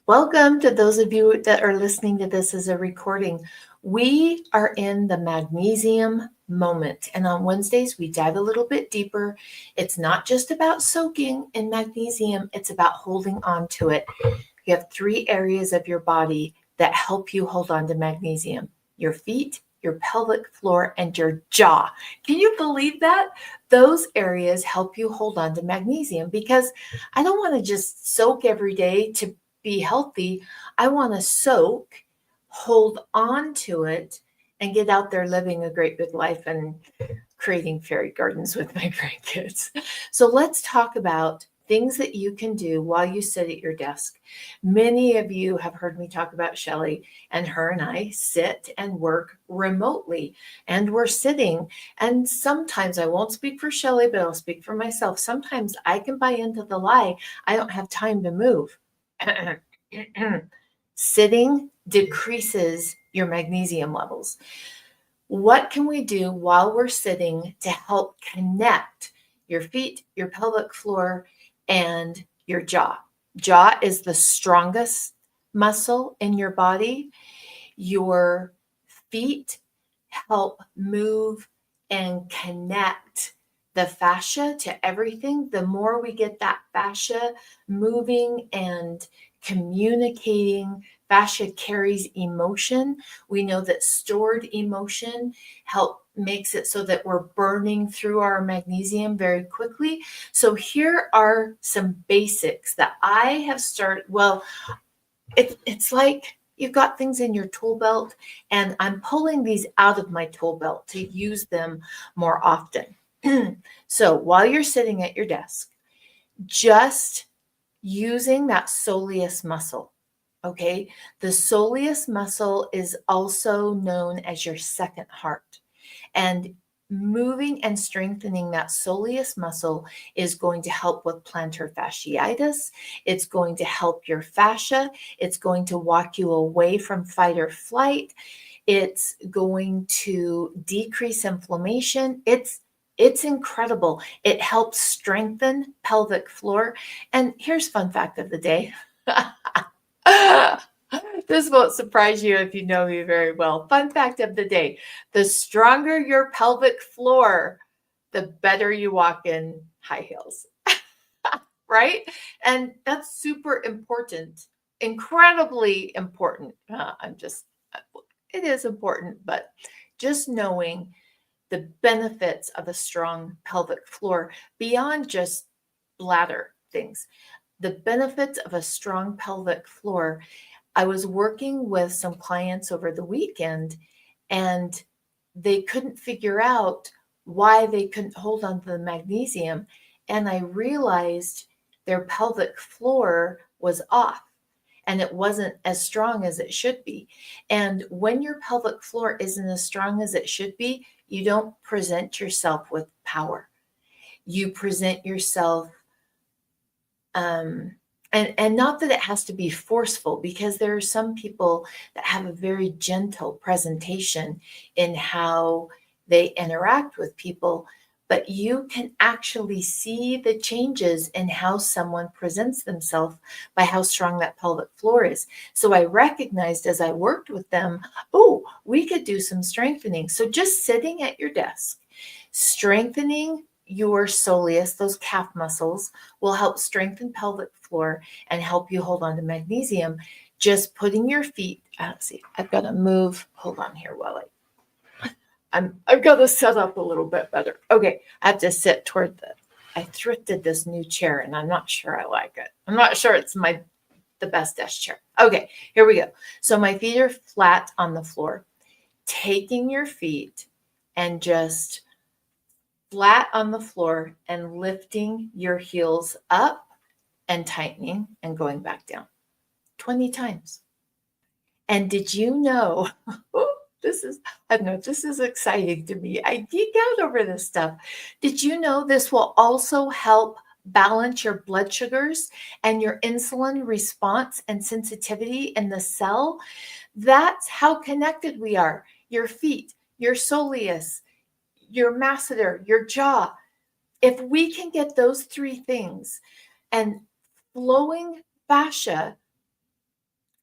Welcome to those of you that are listening to this as a recording. We are in the magnesium moment, and on Wednesdays, we dive a little bit deeper. It's not just about soaking in magnesium, it's about holding on to it. You have three areas of your body that help you hold on to magnesium: your feet, your pelvic floor, and your jaw. Can you believe that? Those areas help you hold on to magnesium because I don't want to just soak every day to be healthy. I want to soak, hold on to it, and get out there living a great big life and creating fairy gardens with my grandkids. So let's talk about things that you can do while you sit at your desk. Many of you have heard me talk about Shelly, and her and I sit and work remotely, and we're sitting. And sometimes I won't speak for Shelly, but I'll speak for myself. Sometimes I can buy into the lie I don't have time to move. Sitting decreases your magnesium levels. What can we do while we're sitting to help connect your feet, your pelvic floor, and your jaw? Jaw is the strongest muscle in your body. Your feet help move and connect the fascia to everything. The more we get that fascia moving and communicating, fascia carries emotion. We know that stored emotion makes it so that we're burning through our magnesium very quickly. So here are some basics that I have started. Well, it's like you've got things in your tool belt, and I'm pulling these out of my tool belt to use them more often. So while you're sitting at your desk, just using that soleus muscle. Okay. The soleus muscle is also known as your second heart. And moving and strengthening that soleus muscle is going to help with plantar fasciitis. It's going to help your fascia. It's going to walk you away from fight or flight. It's going to decrease inflammation. It's incredible. It helps strengthen pelvic floor. And here's fun fact of the day. This won't surprise you if you know me very well. Fun fact of the day: the stronger your pelvic floor, the better you walk in high heels, right? And that's super important, incredibly important. It is important, but just knowing the benefits of a strong pelvic floor beyond just bladder things, the benefits of a strong pelvic floor. I was working with some clients over the weekend, and they couldn't figure out why they couldn't hold on to the magnesium. And I realized their pelvic floor was off and it wasn't as strong as it should be. And when your pelvic floor isn't as strong as it should be, you don't present yourself with power. You present yourself and not that it has to be forceful, because there are some people that have a very gentle presentation in how they interact with people, but you can actually see the changes in how someone presents themselves by how strong that pelvic floor is. So I recognized as I worked with them, oh, we could do some strengthening. So just sitting at your desk, strengthening your soleus, those calf muscles, will help strengthen pelvic floor and help you hold on to magnesium. Just putting your feet, let's see, I've got to move. Hold on here while I've got to set up a little bit better. Okay, I have to sit toward I thrifted this new chair and I'm not sure I like it. I'm not sure it's the best desk chair. Okay, here we go. So my feet are flat on the floor. Taking your feet and just flat on the floor and lifting your heels up and tightening and going back down 20 times. And did you know, I don't know, this is exciting to me. I geek out over this stuff. Did you know this will also help balance your blood sugars and your insulin response and sensitivity in the cell? That's how connected we are. Your feet, your soleus, your masseter, your jaw. If we can get those three things, and flowing fascia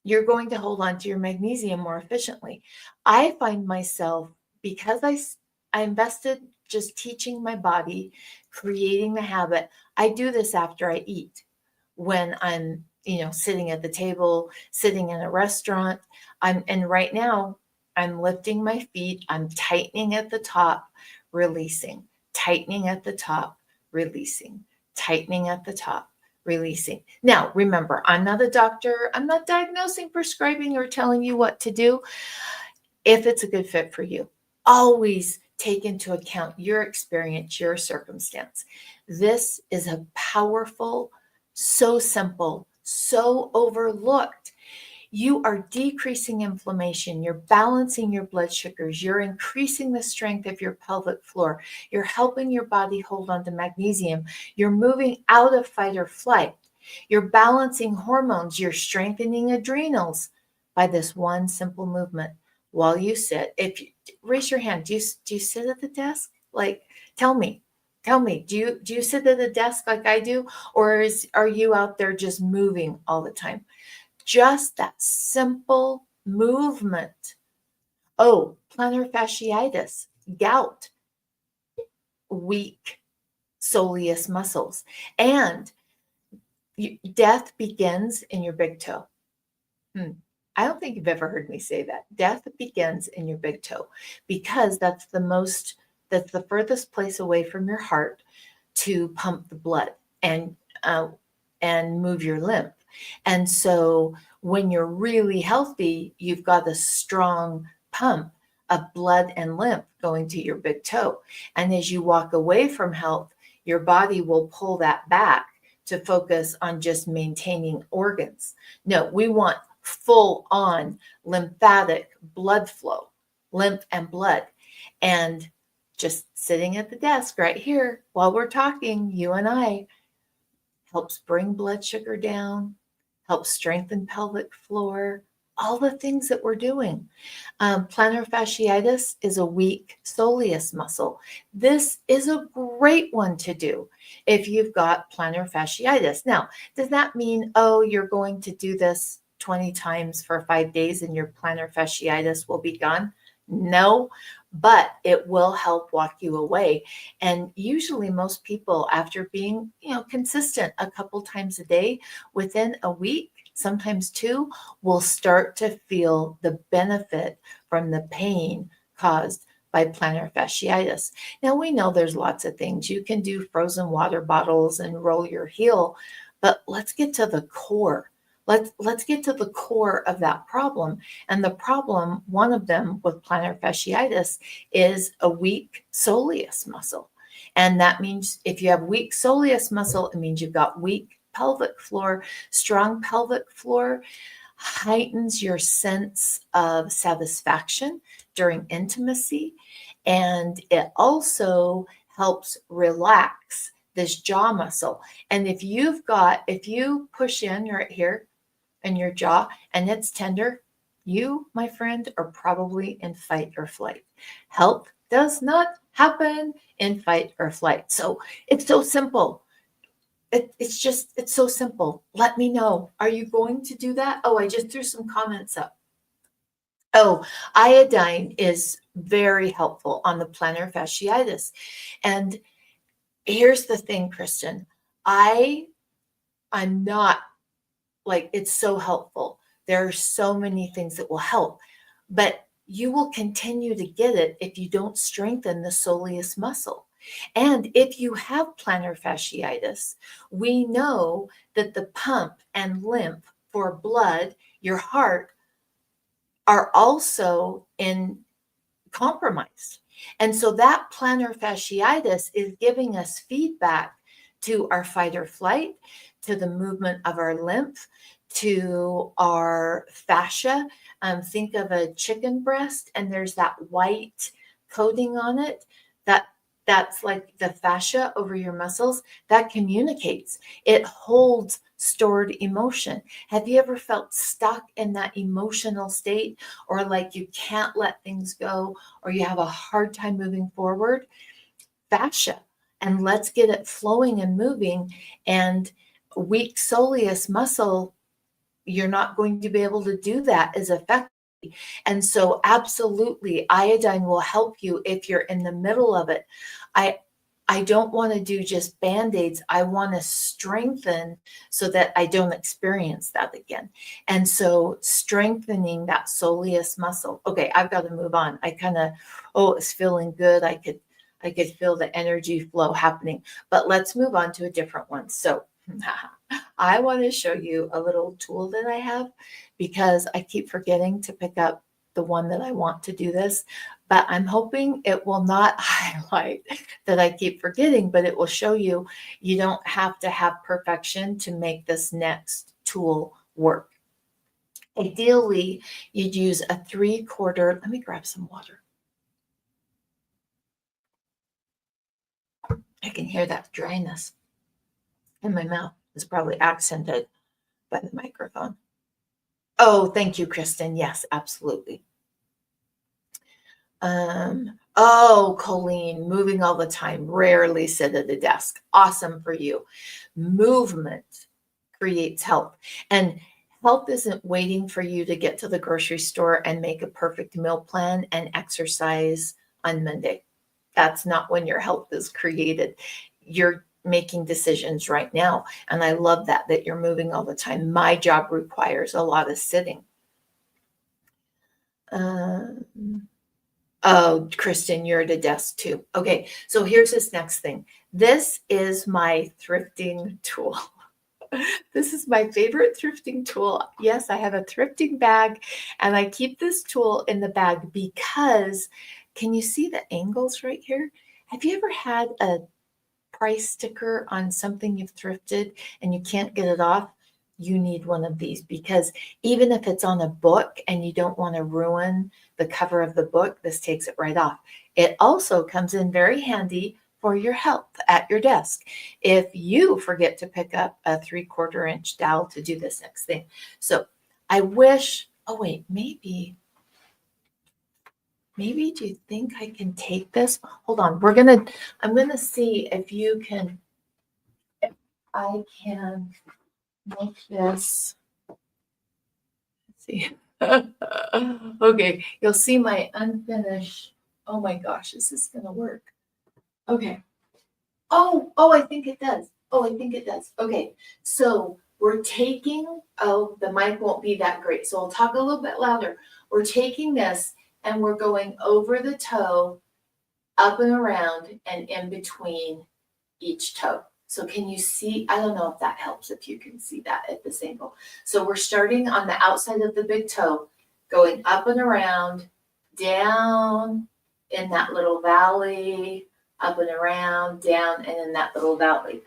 you're going to hold on to your magnesium more efficiently. I find myself, because I invested just teaching my body, creating the habit. I do this after I eat when I'm, sitting at the table, sitting in a restaurant. And right now I'm lifting my feet, I'm tightening at the top, releasing, tightening at the top, releasing, tightening at the top, releasing. Now, remember, I'm not a doctor. I'm not diagnosing, prescribing, or telling you what to do. If it's a good fit for you, always take into account your experience, your circumstance. This is a powerful, so simple, so overlooked. You are decreasing inflammation, you're balancing your blood sugars, you're increasing the strength of your pelvic floor, you're helping your body hold on to magnesium, you're moving out of fight or flight, you're balancing hormones, you're strengthening adrenals by this one simple movement while you sit. If you raise your hand, do you sit at the desk? Like, tell me, do you sit at the desk like I do, or are you out there just moving all the time? Just that simple movement. Oh, plantar fasciitis, gout, weak soleus muscles, and death begins in your big toe. I don't think you've ever heard me say that. Death begins in your big toe, because that's the furthest place away from your heart to pump the blood and move your lymph. And so when you're really healthy, you've got a strong pump of blood and lymph going to your big toe. And as you walk away from health, your body will pull that back to focus on just maintaining organs. No, we want full on lymphatic blood flow, lymph and blood. And just sitting at the desk right here while we're talking, you and I, helps bring blood sugar down, helps strengthen pelvic floor, all the things that we're doing. Plantar fasciitis is a weak soleus muscle. This is a great one to do if you've got plantar fasciitis. Now, does that mean, oh, you're going to do this 20 times for 5 days and your plantar fasciitis will be gone? No, but it will help walk you away. And usually most people, after being, consistent a couple times a day, within a week, sometimes 2, will start to feel the benefit from the pain caused by plantar fasciitis. Now, we know there's lots of things. You can do frozen water bottles and roll your heel, but let's get to the core. Let's get to the core of that problem. And the problem, one of them with plantar fasciitis, is a weak soleus muscle. And that means if you have weak soleus muscle, it means you've got weak pelvic floor. Strong pelvic floor heightens your sense of satisfaction during intimacy. And it also helps relax this jaw muscle. And if you push in right here, in your jaw and it's tender, you, my friend, are probably in fight or flight. Health does not happen in fight or flight. So it's so simple. It's so simple. Let me know. Are you going to do that? Oh, I just threw some comments up. Oh, iodine is very helpful on the plantar fasciitis. And here's the thing, Kristen. I'm not like, it's so helpful. There are so many things that will help, but you will continue to get it if you don't strengthen the soleus muscle. And if you have plantar fasciitis, we know that the pump and lymph for blood, your heart, are also compromised. And so that plantar fasciitis is giving us feedback to our fight or flight, to the movement of our lymph, to our fascia. Think of a chicken breast, and there's that white coating on it. That's like the fascia over your muscles that communicates. It holds stored emotion. Have you ever felt stuck in that emotional state, or like you can't let things go, or you have a hard time moving forward? Fascia. And let's get it flowing and moving. And weak soleus muscle, you're not going to be able to do that as effectively. And so absolutely, iodine will help you if you're in the middle of it. I don't want to do just band-aids. I want to strengthen so that I don't experience that again. And so strengthening that soleus muscle. Okay, I've got to move on. It's feeling good. I could feel the energy flow happening. But let's move on to a different one. So I want to show you a little tool that I have because I keep forgetting to pick up the one that I want to do this, but I'm hoping it will not highlight that I keep forgetting, but it will show you you don't have to have perfection to make this next tool work. Ideally, you'd use a 3/4, let me grab some water. I can hear that dryness in my mouth. It's probably accented by the microphone. Oh, thank you, Kristen. Yes, absolutely. Colleen, moving all the time, rarely sit at a desk. Awesome for you. Movement creates health. And health isn't waiting for you to get to the grocery store and make a perfect meal plan and exercise on Monday. That's not when your health is created. You're making decisions right now. And I love that you're moving all the time. My job requires a lot of sitting. Oh, Kristen, you're at a desk too. Okay, so here's this next thing. This is my thrifting tool. This is my favorite thrifting tool. Yes, I have a thrifting bag, and I keep this tool in the bag because, can you see the angles right here? Have you ever had a price sticker on something you've thrifted and you can't get it off? You need one of these because even if it's on a book and you don't want to ruin the cover of the book, this takes it right off. It also comes in very handy for your health at your desk if you forget to pick up a 3/4 inch dowel to do this next thing. So I wish, oh wait, maybe do you think I can take this? Hold on, I'm gonna see if I can make this. Let's see. Okay, you'll see my unfinished. Oh my gosh, is this gonna work? Okay. Oh, I think it does. Okay, so we're taking, the mic won't be that great, so I'll talk a little bit louder. We're taking this and we're going over the toe, up and around, and in between each toe. So can you see? I don't know if that helps, if you can see that at this angle. So we're starting on the outside of the big toe, going up and around, down in that little valley, up and around, down, and in that little valley.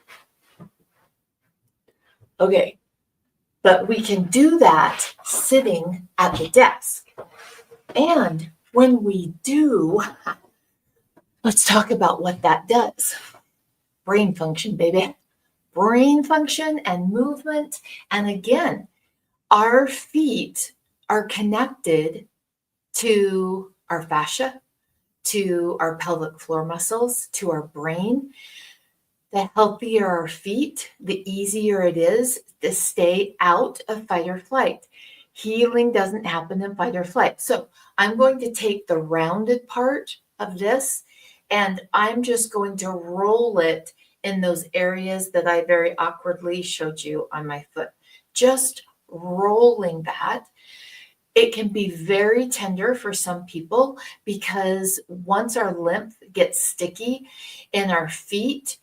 Okay, but we can do that sitting at the desk. And when we do, let's talk about what that does. Brain function, baby. Brain function and movement. And again, our feet are connected to our fascia, to our pelvic floor muscles, to our brain. The healthier our feet, the easier it is to stay out of fight or flight. Healing doesn't happen in fight or flight. So I'm going to take the rounded part of this and I'm just going to roll it in those areas that I very awkwardly showed you on my foot. Just rolling that. It can be very tender for some people because once our lymph gets sticky in our feet,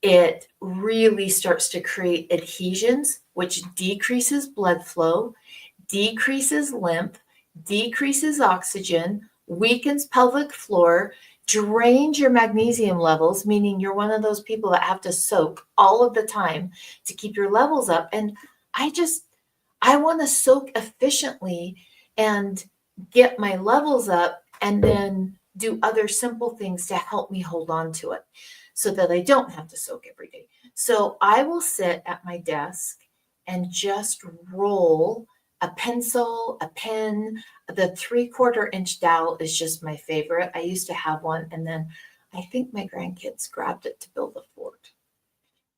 it really starts to create adhesions, which decreases blood flow, decreases lymph, decreases oxygen, weakens pelvic floor, drains your magnesium levels, meaning you're one of those people that have to soak all of the time to keep your levels up. And I want to soak efficiently and get my levels up and then do other simple things to help me hold on to it so that I don't have to soak every day. So I will sit at my desk and just roll a pencil, a pen. The 3/4 inch dowel is just my favorite. I used to have one, and then I think my grandkids grabbed it to build a fort.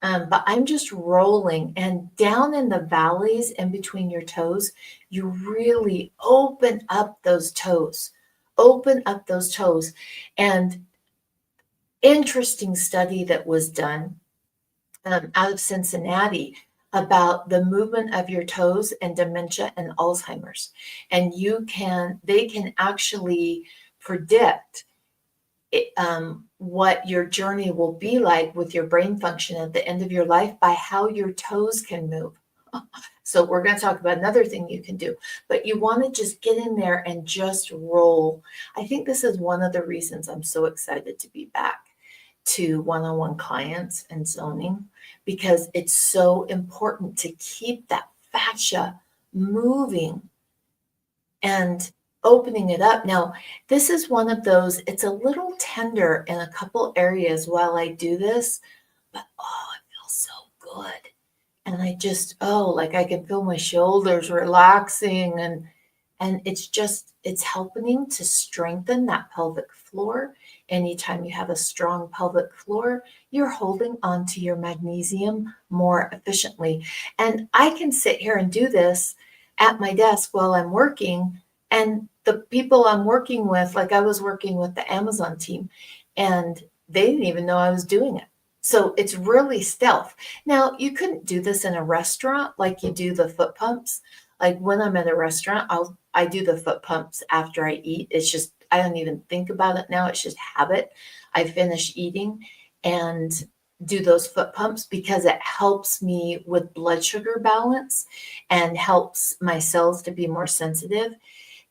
But I'm just rolling, and down in the valleys in between your toes, you really open up those toes. Open up those toes. And interesting study that was done out of Cincinnati about the movement of your toes and dementia and Alzheimer's. And they can actually predict what your journey will be like with your brain function at the end of your life by how your toes can move. So we're going to talk about another thing you can do, but you want to just get in there and just roll. I think this is one of the reasons I'm so excited to be back to one-on-one clients and zoning, because it's so important to keep that fascia moving and opening it up. Now, this is one of those, it's a little tender in a couple areas while I do this, but oh, it feels so good. And I just, oh, like I can feel my shoulders relaxing, and it's helping to strengthen that pelvic floor. Anytime you have a strong pelvic floor, you're holding on to your magnesium more efficiently. And I can sit here and do this at my desk while I'm working. And the people I'm working with, like I was working with the Amazon team, and they didn't even know I was doing it. So it's really stealth. Now, you couldn't do this in a restaurant like you do the foot pumps. Like when I'm at a restaurant, I do the foot pumps after I eat. It's just, I don't even think about it now. It's just habit. I finish eating and do those foot pumps because it helps me with blood sugar balance and helps my cells to be more sensitive.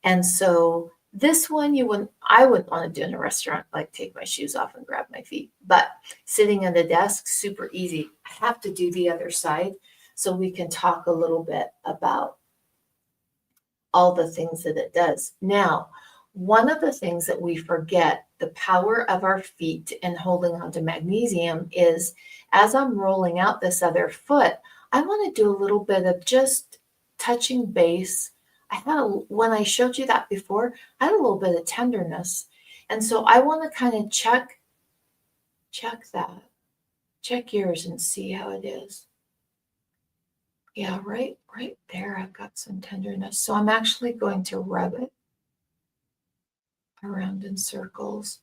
And so this one I wouldn't want to do in a restaurant, like take my shoes off and grab my feet. But sitting at a desk, super easy. I have to do the other side so we can talk a little bit about all the things that it does. Now, one of the things that we forget, the power of our feet and holding on to magnesium, is as I'm rolling out this other foot, I want to do a little bit of just touching base. When I showed you that before, I had a little bit of tenderness. And so I want to kind of check yours and see how it is. Yeah, right there, I've got some tenderness. So I'm actually going to rub it around in circles.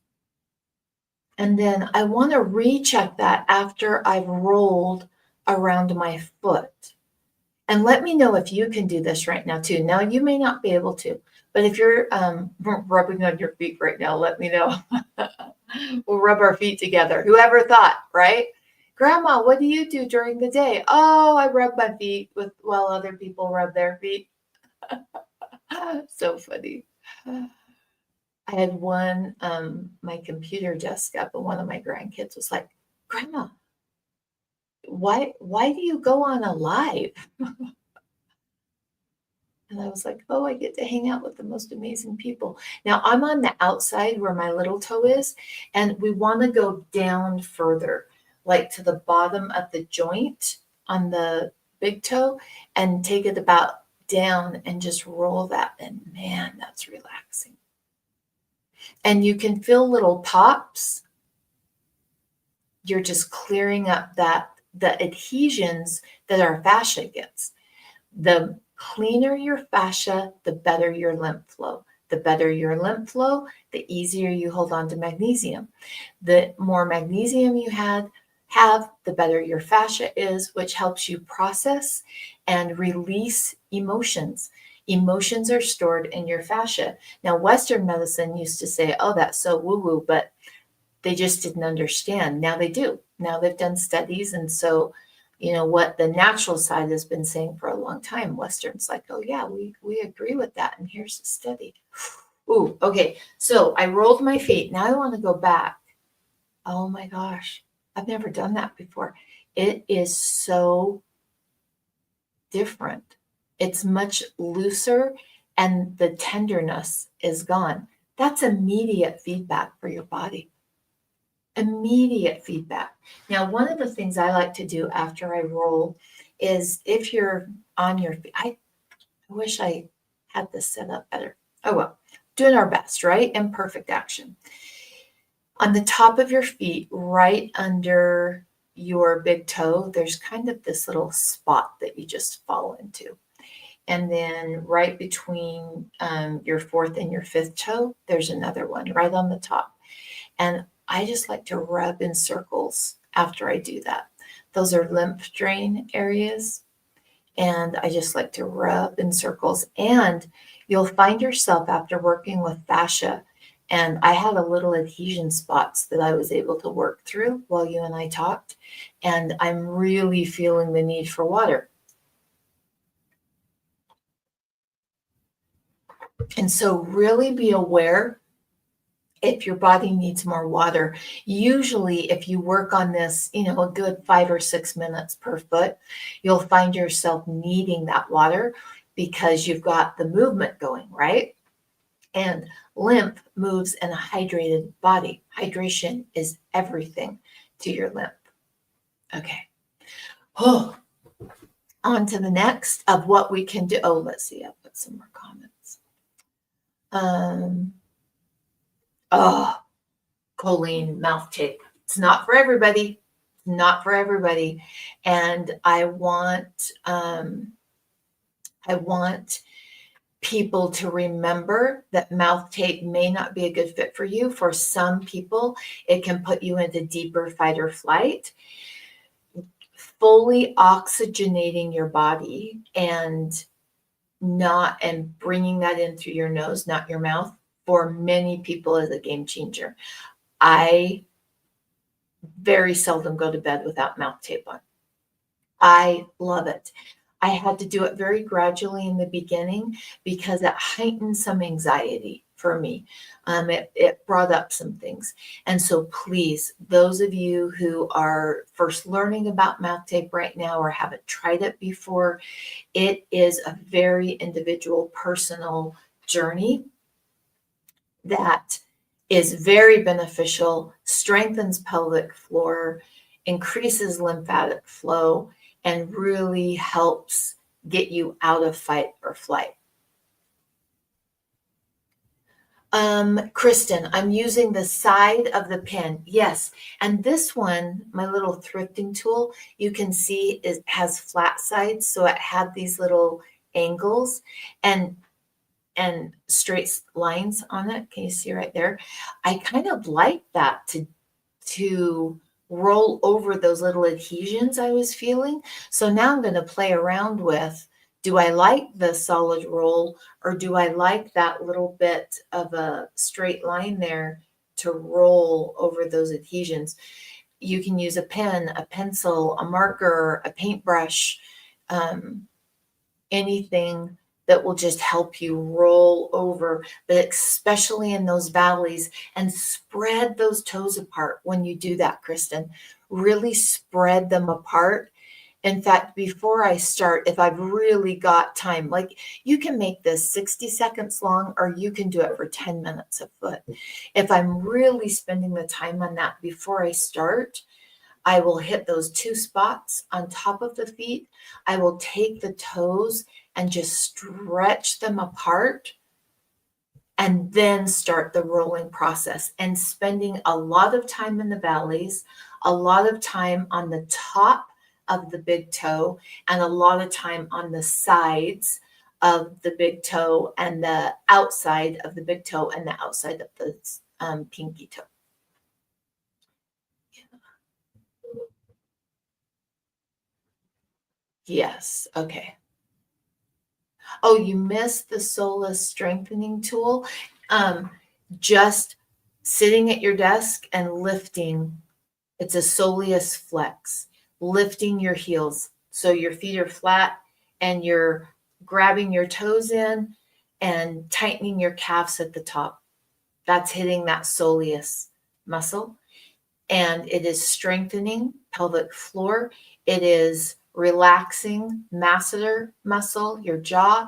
And then I want to recheck that after I've rolled around my foot. And let me know if you can do this right now too. Now, you may not be able to, but if you're rubbing on your feet right now, let me know. We'll rub our feet together. Whoever thought, right? Grandma, what do you do during the day? Oh, I rub my feet while other people rub their feet. So funny. I had my computer desk up, and one of my grandkids was like, Grandma, why do you go on a live? And I was like, oh, I get to hang out with the most amazing people. Now I'm on the outside where my little toe is, and we want to go down further, like to the bottom of the joint on the big toe, and take it about down and just roll that. And man, that's relaxing. And you can feel little pops. You're just clearing up the adhesions that our fascia gets. The cleaner your fascia, the better your lymph flow. The better your lymph flow, the easier you hold on to magnesium. The more magnesium you have, the better your fascia is, which helps you process and release emotions. Emotions are stored in your fascia. Now, Western medicine used to say, oh, that's so woo-woo, but they just didn't understand. Now they do. Now they've done studies. And so, what the natural side has been saying for a long time, Western's like, oh yeah, we agree with that. And here's the study. Ooh, okay. So I rolled my feet. Now I want to go back. Oh my gosh. I've never done that before. It is so different. It's much looser and the tenderness is gone. That's immediate feedback for your body. Immediate feedback. Now, one of the things I like to do after I roll is if you're on your feet, I wish I had this set up better. Oh well, doing our best, right? Imperfect action. On the top of your feet, right under your big toe, there's kind of this little spot that you just fall into. And then right between your fourth and your fifth toe, there's another one right on the top. And I just like to rub in circles after I do that. Those are lymph drain areas. And I just like to rub in circles. And you'll find yourself after working with fascia. And I had a little adhesion spots that I was able to work through while you and I talked. And I'm really feeling the need for water. And so really be aware if your body needs more water. Usually, if you work on this, a good 5 or 6 minutes per foot, you'll find yourself needing that water because you've got the movement going, right? And lymph moves in a hydrated body. Hydration is everything to your lymph. Okay. Oh, on to the next of what we can do. Oh, let's see. I'll put some more comments. Choline mouth tape. It's not for everybody. Not for everybody. And I want people to remember that mouth tape may not be a good fit for you. For some people, it can put you into deeper fight or flight. Fully oxygenating your body and bringing that in through your nose, not your mouth, for many people is a game changer. I very seldom go to bed without mouth tape on. I love it. I had to do it very gradually in the beginning because it heightened some anxiety for me. It brought up some things. And so please, those of you who are first learning about mouth tape right now or haven't tried it before, it is a very individual, personal journey that is very beneficial, strengthens pelvic floor, increases lymphatic flow, and really helps get you out of fight or flight. Kristen, I'm using the side of the pen. Yes. And this one, my little thrifting tool, you can see it has flat sides. So it had these little angles and straight lines on it. Can you see right there? I kind of like that to roll over those little adhesions I was feeling. So now I'm going to play around with, do I like the solid roll or do I like that little bit of a straight line there to roll over those adhesions? You can use a pen, a pencil, a marker, a paintbrush, anything that will just help you roll over, but especially in those valleys, and spread those toes apart when you do that, Kristen. Really spread them apart. In fact, before I start, if I've really got time, like you can make this 60 seconds long or you can do it for 10 minutes a foot. If I'm really spending the time on that before I start, I will hit those 2 spots on top of the feet. I will take the toes and just stretch them apart and then start the rolling process, and spending a lot of time in the valleys, a lot of time on the top of the big toe, and a lot of time on the sides of the big toe and the outside of the big toe and the outside of the pinky toe. Yes. Okay. Oh, you missed the soleus strengthening tool. Just sitting at your desk and lifting. It's a soleus flex, lifting your heels. So your feet are flat and you're grabbing your toes in and tightening your calves at the top. That's hitting that soleus muscle. And it is strengthening pelvic floor. It is relaxing masseter muscle, your jaw,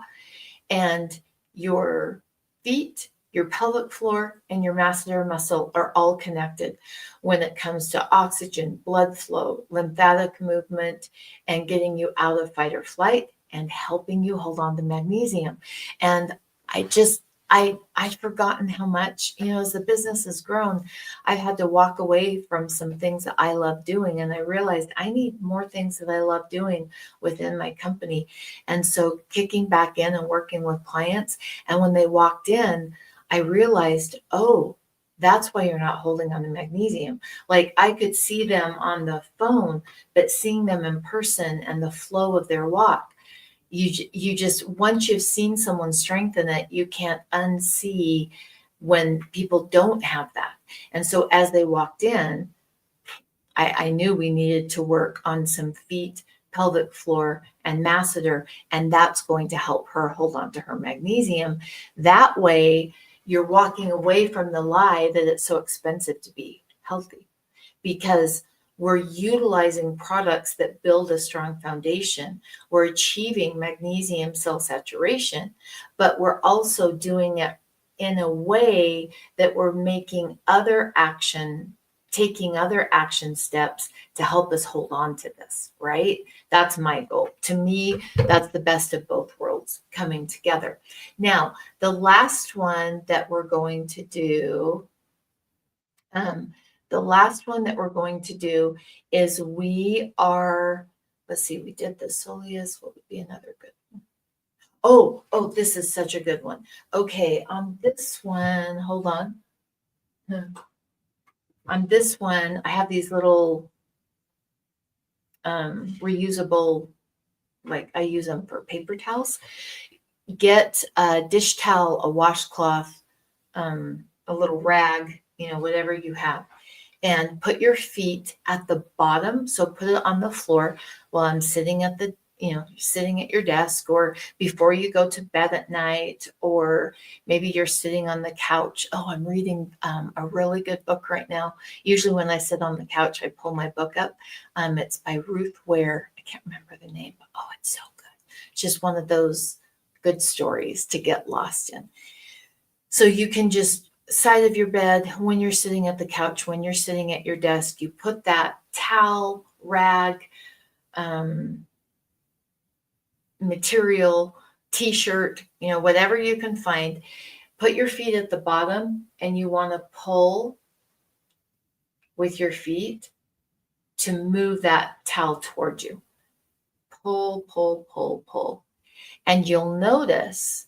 and your feet, your pelvic floor, and your masseter muscle are all connected when it comes to oxygen, blood flow, lymphatic movement, and getting you out of fight or flight and helping you hold on to magnesium. And I just I've forgotten how much, as the business has grown, I've had to walk away from some things that I love doing. And I realized I need more things that I love doing within my company. And so kicking back in and working with clients. And when they walked in, I realized, oh, that's why you're not holding on to magnesium. Like I could see them on the phone, but seeing them in person and the flow of their walk, you just, once you've seen someone strengthen it, you can't unsee when people don't have that. And so as they walked in, I knew we needed to work on some feet, pelvic floor, and masseter, and that's going to help her hold on to her magnesium. That way, you're walking away from the lie that it's so expensive to be healthy, because we're utilizing products that build a strong foundation. We're achieving magnesium cell saturation, but we're also doing it in a way that we're taking other action steps to help us hold on to this, right? That's my goal. To me, that's the best of both worlds coming together. Now, the last one that we're going to do, is let's see, we did the soleus. What would be another good one? Oh, this is such a good one. Okay, on this one, hold on. On this one, I have these little reusable, like I use them for paper towels. Get a dish towel, a washcloth, a little rag, whatever you have, and put your feet at the bottom. So put it on the floor while I'm sitting at sitting at your desk, or before you go to bed at night, or maybe you're sitting on the couch. Oh, I'm reading a really good book right now. Usually when I sit on the couch, I pull my book up. It's by Ruth Ware. I can't remember the name, but oh, it's so good. It's just one of those good stories to get lost in. So you can just side of your bed, when you're sitting at the couch, when you're sitting at your desk, you put that towel, rag, material, t-shirt, whatever you can find, put your feet at the bottom, and you want to pull with your feet to move that towel towards you. Pull, pull, pull, pull. And you'll notice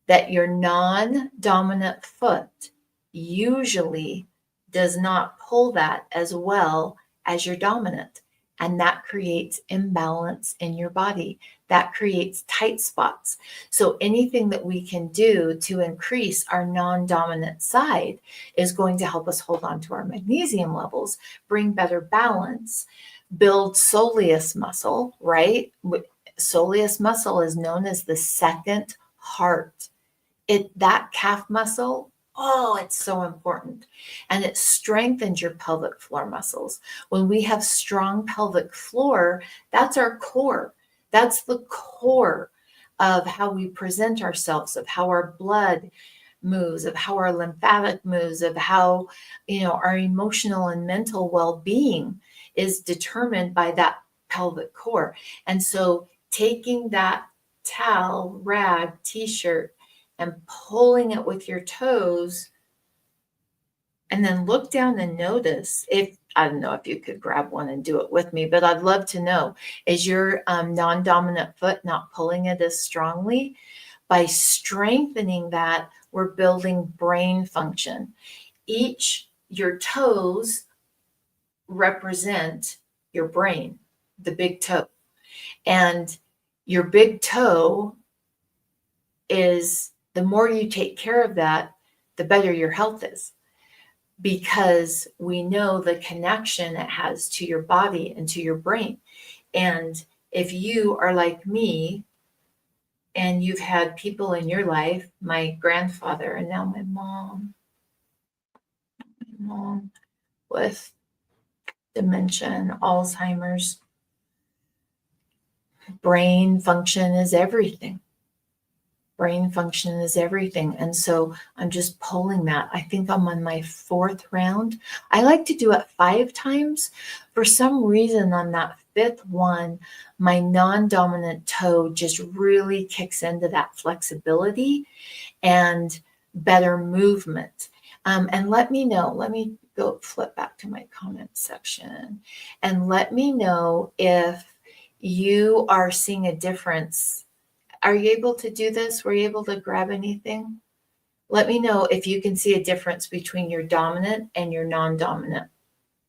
that your non-dominant foot usually does not pull that as well as your dominant. And that creates imbalance in your body. That creates tight spots. So anything that we can do to increase our non-dominant side is going to help us hold on to our magnesium levels, bring better balance, build soleus muscle, right? Soleus muscle is known as the second heart. That calf muscle, oh, it's so important. And it strengthens your pelvic floor muscles. When we have strong pelvic floor, that's our core. That's the core of how we present ourselves, of how our blood moves, of how our lymphatic moves, of how, our emotional and mental well-being is determined by that pelvic core. And so taking that towel, rag, t-shirt, and pulling it with your toes, and then look down and notice, I don't know if you could grab one and do it with me, but I'd love to know, is your non-dominant foot not pulling it as strongly? By strengthening that, we're building brain function. Your toes represent your brain, the big toe. And your big toe is, the more you take care of that, the better your health is, because we know the connection it has to your body and to your brain. And if you are like me and you've had people in your life, my grandfather and now my mom with dementia and Alzheimer's, brain function is everything. Brain function is everything. And so I'm just pulling that. I think I'm on my 4th round. I like to do it 5 times. For some reason, on that 5th one, my non-dominant toe just really kicks into that flexibility. And better movement. And let me know, let me go flip back to my comment section and let me know if you are seeing a difference. Are you able to do this? Were you able to grab anything? Let me know if you can see a difference between your dominant and your non-dominant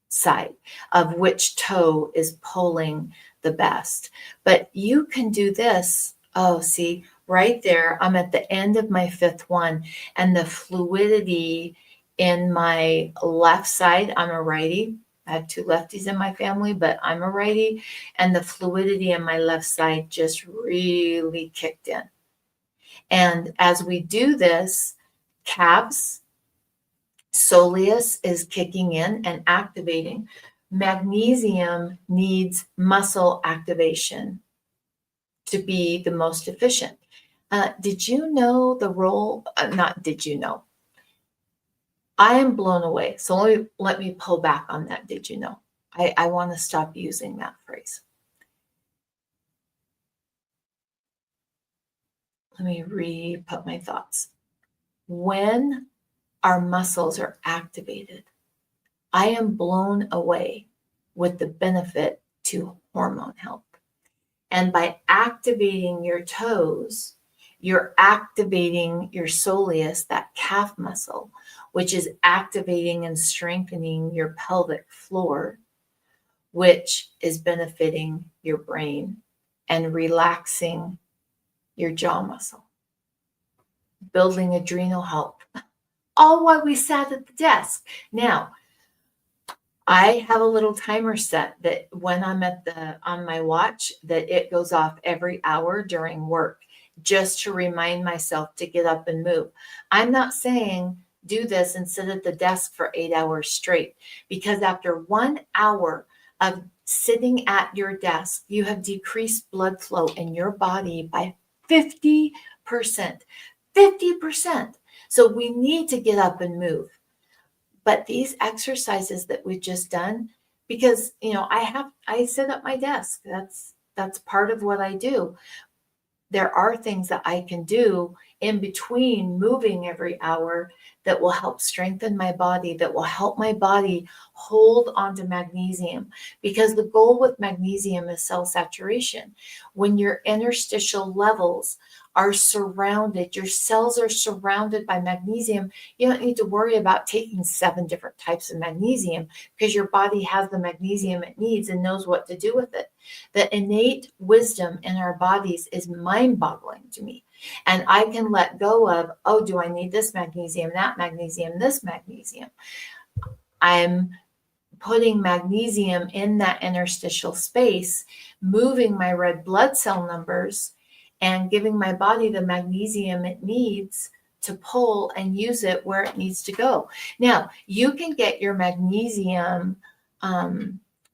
side of which toe is pulling the best. But you can do this. Oh, see, right there, I'm at the end of my fifth one, and the fluidity in my left side, I'm a righty. I have two lefties in my family, but I'm a righty. And the fluidity in my left side just really kicked in. And as we do this, calves, soleus is kicking in and activating. Magnesium needs muscle activation to be the most efficient. Did you know the role? Not did you know? I am blown away. So let me pull back on that. Did you know? I want to stop using that phrase. Let me re-put my thoughts. When our muscles are activated, I am blown away with the benefit to hormone health. And by activating your toes, you're activating your soleus, that calf muscle, which is activating and strengthening your pelvic floor, which is benefiting your brain and relaxing your jaw muscle, building adrenal health, all while we sat at the desk. Now, I have a little timer set that when I'm on my watch, that it goes off every hour during work, just to remind myself to get up and move. I'm not saying do this and sit at the desk for 8 hours straight, because after 1 hour of sitting at your desk, you have decreased blood flow in your body by 50%. 50%. So we need to get up and move. But these exercises that we've just done, because I sit at my desk. That's part of what I do. There are things that I can do in between moving every hour that will help strengthen my body, that will help my body hold onto magnesium, because the goal with magnesium is cell saturation. When your interstitial levels are surrounded, your cells are surrounded by magnesium, you don't need to worry about taking 7 different types of magnesium, because your body has the magnesium it needs and knows what to do with it. The innate wisdom in our bodies is mind-boggling to me. And I can let go of, oh, do I need this magnesium, that magnesium, this magnesium? I'm putting magnesium in that interstitial space, moving my red blood cell numbers, and giving my body the magnesium it needs to pull and use it where it needs to go. Now, you can get your magnesium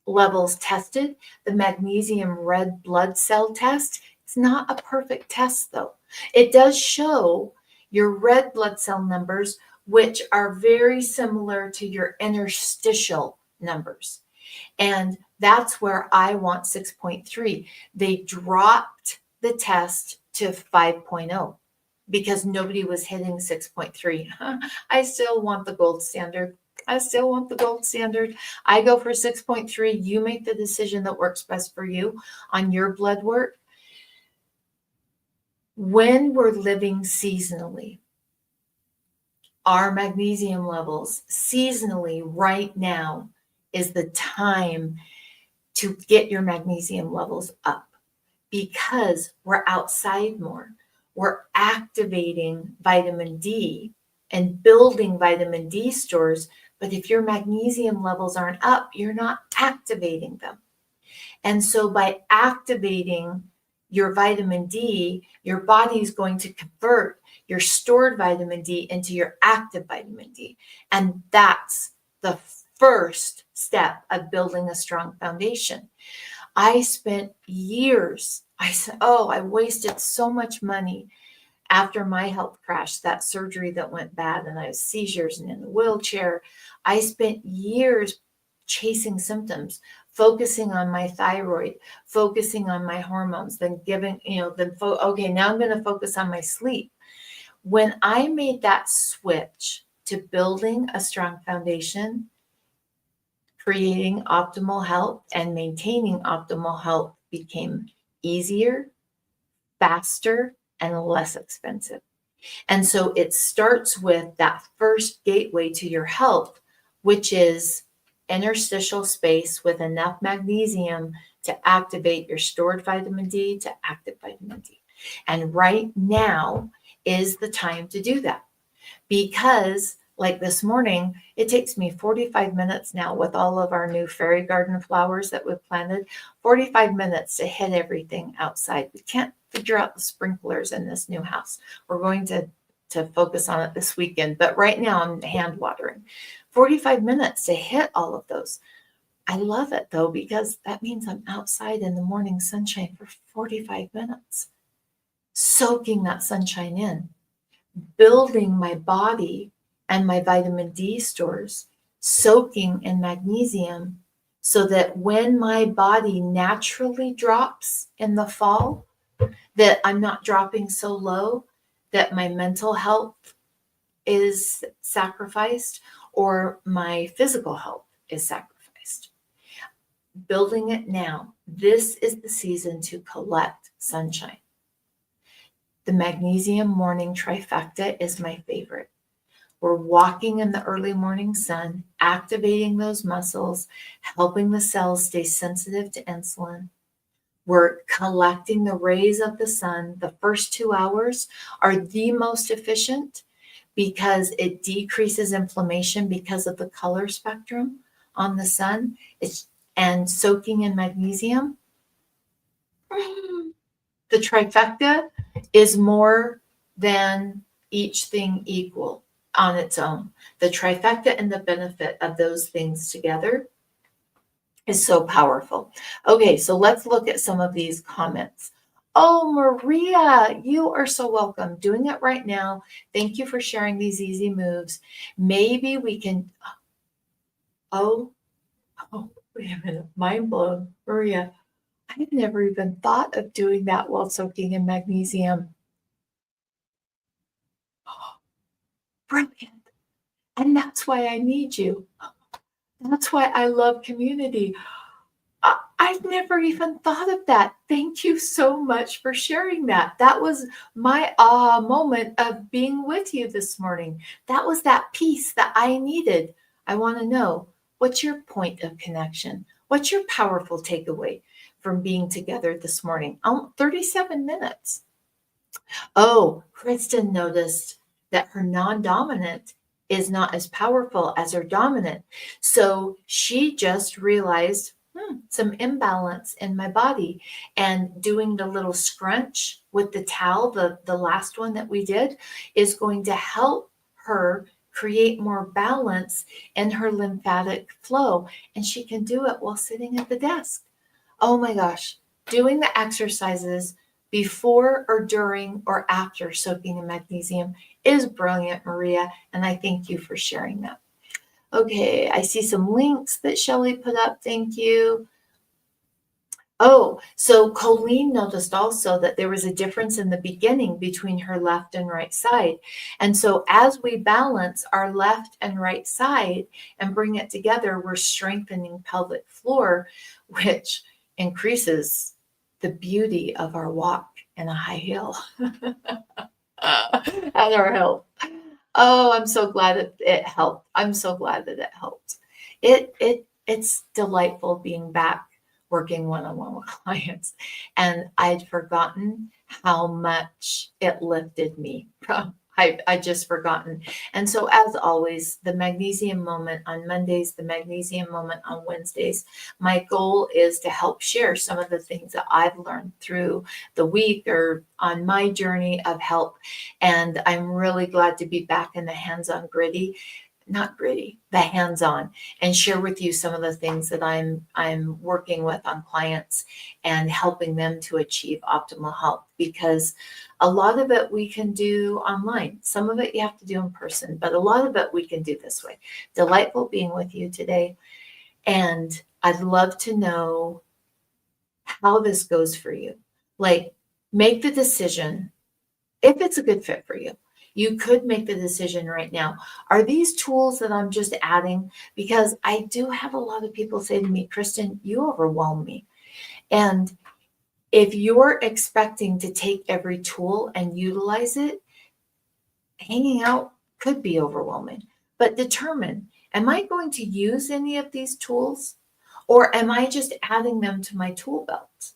levels tested. The magnesium red blood cell test, it's not a perfect test though. It does show your red blood cell numbers, which are very similar to your interstitial numbers. And that's where I want 6.3. They dropped the test to 5.0 because nobody was hitting 6.3. I still want the gold standard. I still want the gold standard. I go for 6.3. You make the decision that works best for you on your blood work. When we're living seasonally, our magnesium levels seasonally right now is the time to get your magnesium levels up, because we're outside more. We're activating vitamin D and building vitamin D stores. But if your magnesium levels aren't up, you're not activating them. And so by activating your vitamin D, your body is going to convert your stored vitamin D into your active vitamin D. And that's the first step of building a strong foundation. I spent years, I wasted so much money after my health crash, that surgery that went bad, and I had seizures and in the wheelchair. I spent years chasing symptoms, focusing on my thyroid, focusing on my hormones, then okay, now I'm going to focus on my sleep. When I made that switch to building a strong foundation, creating optimal health and maintaining optimal health became easier, faster, and less expensive. And so it starts with that first gateway to your health, which is interstitial space with enough magnesium to activate your stored vitamin D to active vitamin D. And right now is the time to do that, because like this morning, it takes me 45 minutes now with all of our new fairy garden flowers that we've planted, 45 minutes to hit everything outside. We can't figure out the sprinklers in this new house. We're going to focus on it this weekend, but right now I'm hand watering. 45 minutes to hit all of those. I love it though, because that means I'm outside in the morning sunshine for 45 minutes, soaking that sunshine in, building my body and my vitamin D stores, soaking in magnesium, so that when my body naturally drops in the fall, that I'm not dropping so low that my mental health is sacrificed or my physical health is sacrificed. Building it now. This is the season to collect sunshine. The magnesium morning trifecta is my favorite. We're walking in the early morning sun, activating those muscles, helping the cells stay sensitive to insulin. We're collecting the rays of the sun. The first 2 hours are the most efficient because it decreases inflammation because of the color spectrum on the sun. And soaking in magnesium. The trifecta is more than each thing equal on its own. The trifecta and the benefit of those things together is so powerful. Okay, so let's look at some of these comments. Oh, Maria, you are so welcome. Doing it right now. Thank you for sharing these easy moves. Maybe we can. Oh, wait a minute. Mind blown. Maria, I've never even thought of doing that while soaking in magnesium. Brilliant. And that's why I need you. That's why I love community. I've never even thought of that. Thank you so much for sharing that. That was my aha moment of being with you this morning. That was that piece that I needed. I want to know, what's your point of connection? What's your powerful takeaway from being together this morning? 37 minutes. Oh, Kristen noticed that her non-dominant is not as powerful as her dominant. So she just realized some imbalance in my body, and doing the little scrunch with the towel, the last one that we did, is going to help her create more balance in her lymphatic flow. And she can do it while sitting at the desk. Oh my gosh, doing the exercises before or during or after soaking in magnesium is brilliant, Maria, and I thank you for sharing that. Okay, I see some links that Shelley put up. Thank you. Oh, so Colleen noticed also that there was a difference in the beginning between her left and right side. And so as we balance our left and right side and bring it together, we're strengthening pelvic floor, which increases the beauty of our walk in a high heel and our health. Oh, I'm so glad it helped. I'm so glad that it helped. It's delightful being back working one-on-one with clients. And I'd forgotten how much it lifted me. I just forgotten. And so as always, the magnesium moment on Mondays, the magnesium moment on Wednesdays, my goal is to help share some of the things that I've learned through the week or on my journey of health. And I'm really glad to be back in the hands-on the hands-on, and share with you some of the things that I'm working with on clients and helping them to achieve optimal health, because a lot of it we can do online. Some of it you have to do in person, but a lot of it we can do this way. Delightful being with you today. And I'd love to know how this goes for you. Like, make the decision if it's a good fit for you. You could make the decision right now. Are these tools that I'm just adding? Because I do have a lot of people say to me, Kristen, you overwhelm me. And if you're expecting to take every tool and utilize it, hanging out could be overwhelming. But determine, am I going to use any of these tools, or am I just adding them to my tool belt?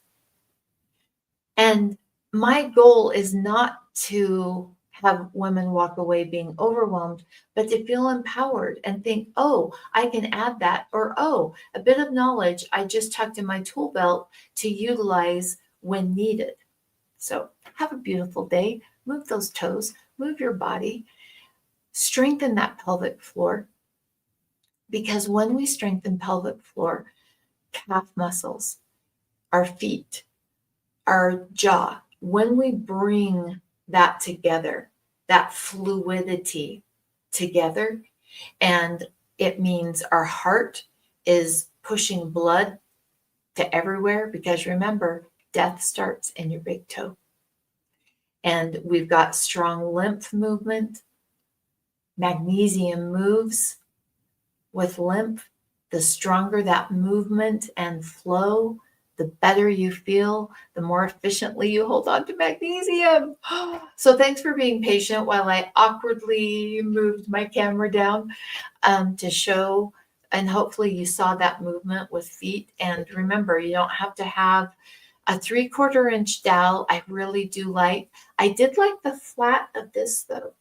And my goal is not to have women walk away being overwhelmed, but to feel empowered and think, oh, I can add that, or oh, a bit of knowledge I just tucked in my tool belt to utilize when needed. So have a beautiful day. Move those toes, move your body, strengthen that pelvic floor. Because when we strengthen pelvic floor, calf muscles, our feet, our jaw, when we bring that together, that fluidity together, and it means our heart is pushing blood to everywhere, because remember, death starts in your big toe. And we've got strong lymph movement. Magnesium moves with lymph. The stronger that movement and flow, the better you feel, the more efficiently you hold on to magnesium. So thanks for being patient while I awkwardly moved my camera down to show, and hopefully you saw that movement with feet. And remember, you don't have to have a 3/4 inch dowel. I really do like, I did like the flat of this though,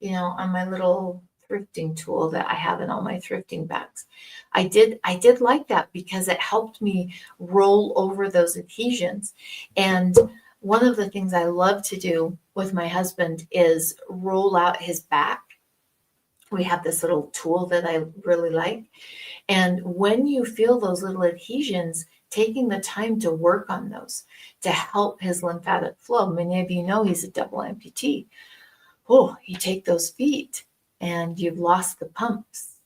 on my little thrifting tool that I have in all my thrifting bags. I did like that because it helped me roll over those adhesions. And one of the things I love to do with my husband is roll out his back. We have this little tool that I really like. And when you feel those little adhesions, taking the time to work on those to help his lymphatic flow. Many of you know he's a double amputee. Oh, you take those feet and you've lost the pumps.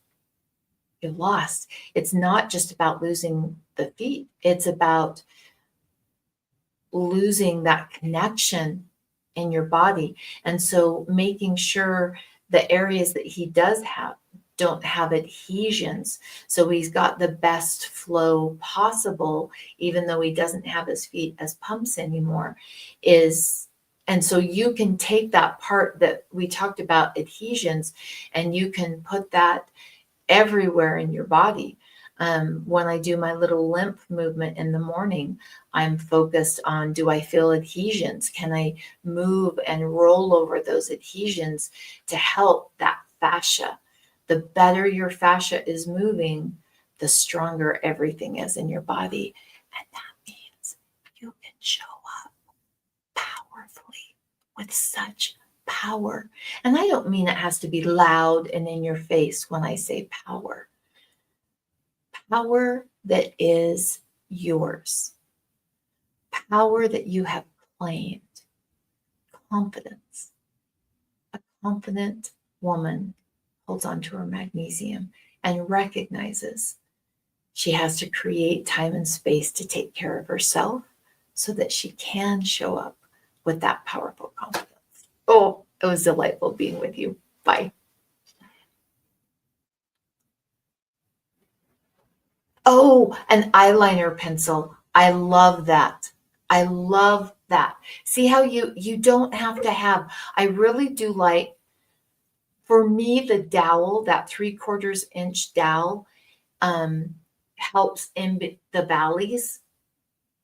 You've lost. It's not just about losing the feet. It's about losing that connection in your body. And so making sure the areas that he does have don't have adhesions. So he's got the best flow possible, even though he doesn't have his feet as pumps anymore, and so you can take that part that we talked about, adhesions, and you can put that everywhere in your body. When I do my little lymph movement in the morning, I'm focused on, do I feel adhesions? Can I move and roll over those adhesions to help that fascia? The better your fascia is moving, the stronger everything is in your body. And that means you can show up powerfully with such power. And I don't mean it has to be loud and in your face when I say power. Power that is yours. Power that you have claimed. Confidence. A confident woman holds on to her magnesium and recognizes she has to create time and space to take care of herself so that she can show up with that powerful confidence. Oh, it was delightful being with you. Bye. Oh, an eyeliner pencil. I love that. I love that. See how you don't have to have, I really do like, for me, the dowel, that 3/4 inch dowel, helps in the valleys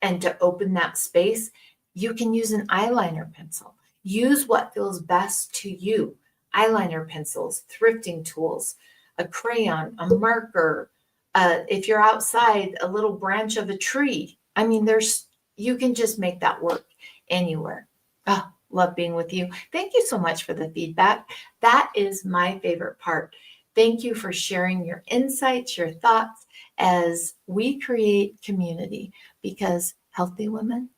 and to open that space. You can use an eyeliner pencil. Use what feels best to you. Eyeliner pencils, thrifting tools, a crayon, a marker. If you're outside, a little branch of a tree. I mean, you can just make that work anywhere. Oh, love being with you. Thank you so much for the feedback. That is my favorite part. Thank you for sharing your insights, your thoughts as we create community, because healthy women